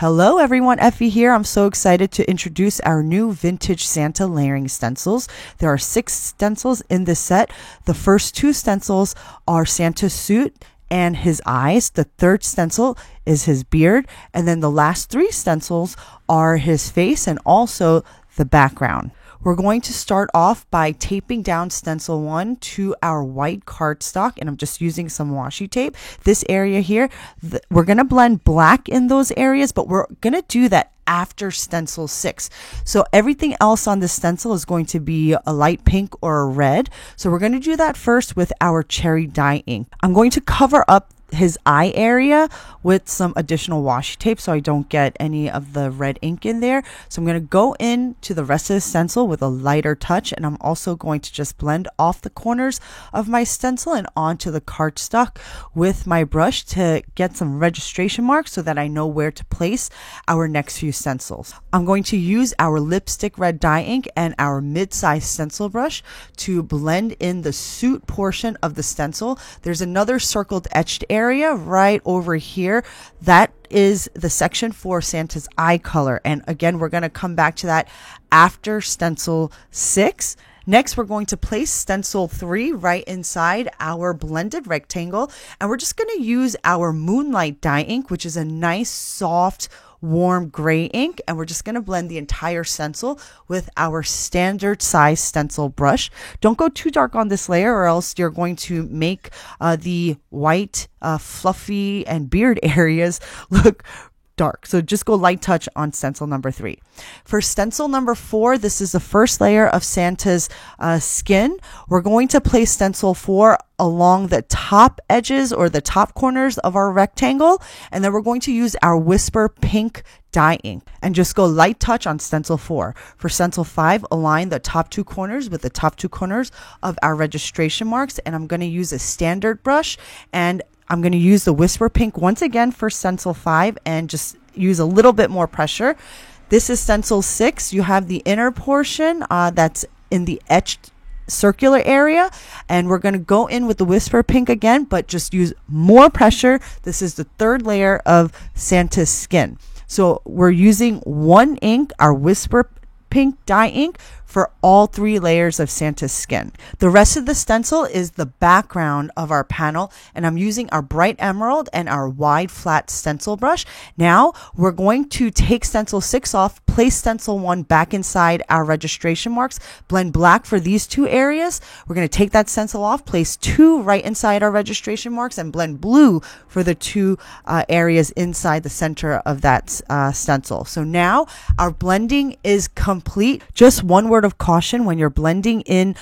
Hello everyone, Effie here. I'm so excited to introduce our new vintage Santa layering stencils. There are 6 stencils in this set. The first 2 stencils are Santa's suit and his eyes. The third stencil is his beard. And then the last 3 stencils are his face and also the background. We're going to start off by taping down stencil 1 to our white cardstock, and I'm just using some washi tape. This area here, we're going to blend black in those areas, but we're going to do that after stencil 6. So everything else on the stencil is going to be a light pink or a red. So we're going to do that first with our cherry dye ink. I'm going to cover up his eye area with some additional washi tape so I don't get any of the red ink in there. So I'm going to go into the rest of the stencil with a lighter touch, and I'm also going to just blend off the corners of my stencil and onto the cardstock with my brush to get some registration marks so that I know where to place our next few stencils. I'm going to use our lipstick red dye ink and our mid-size stencil brush to blend in the suit portion of the stencil. There's another circled etched area right over here. That is the section for Santa's eye color. And again, we're going to come back to that after stencil 6. Next, we're going to place stencil 3 right inside our blended rectangle. And we're just going to use our Moonlight dye ink, which is a nice, soft, warm gray ink, and we're just going to blend the entire stencil with our standard size stencil brush. Don't go too dark on this layer or else you're going to make the white fluffy and beard areas look dark. So just go light touch on stencil number 3. For stencil number 4, this is the first layer of Santa's skin. We're going to place stencil 4 along the top edges or the top corners of our rectangle, and then we're going to use our Whisper Pink dye ink and just go light touch on stencil 4. For stencil 5, align the top 2 corners with the top 2 corners of our registration marks, and I'm going to use a standard brush, and I'm going to use the Whisper Pink once again for stencil 5 and just use a little bit more pressure. This is stencil 6. You have the inner portion that's in the etched circular area, and we're going to go in with the Whisper Pink again, but just use more pressure. This is the 3rd layer of Santa's skin. So we're using one ink, our Whisper Pink dye ink, for all 3 layers of Santa's skin. The rest of the stencil is the background of our panel, and I'm using our bright emerald and our wide flat stencil brush. Now we're going to take stencil 6 off, place stencil 1 back inside our registration marks, blend black for these 2 areas. We're going to take that stencil off, place 2 right inside our registration marks, and blend blue for the 2 areas inside the center of that stencil. So now our blending is complete. Just one word of caution: when you're blending in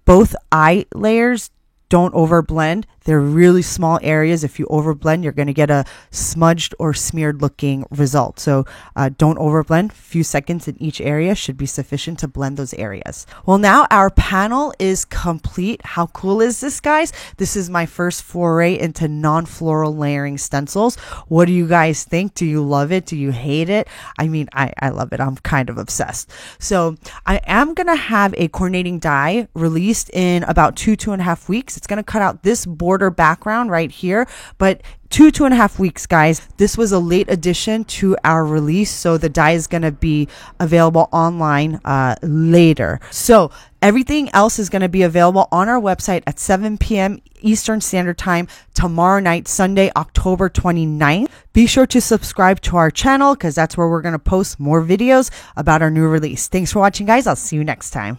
both eye layers, don't overblend. They're really small areas. If you overblend, you're going to get a smudged or smeared looking result. So don't overblend. A few seconds in each area should be sufficient to blend those areas. Well, now our panel is complete. How cool is this, guys? This is my first foray into non-floral layering stencils. What do you guys think? Do you love it? Do you hate it? I mean, I love it. I'm kind of obsessed. So I am going to have a coordinating die released in about 2.5 weeks. It's going to cut out this border background right here, but 2.5 weeks, guys. This was a late addition to our release, so the die is going to be available online later. So everything else is going to be available on our website at 7 p.m. Eastern Standard Time tomorrow night, Sunday, October 29th. Be sure to subscribe to our channel because that's where we're going to post more videos about our new release. Thanks for watching, guys. I'll see you next time.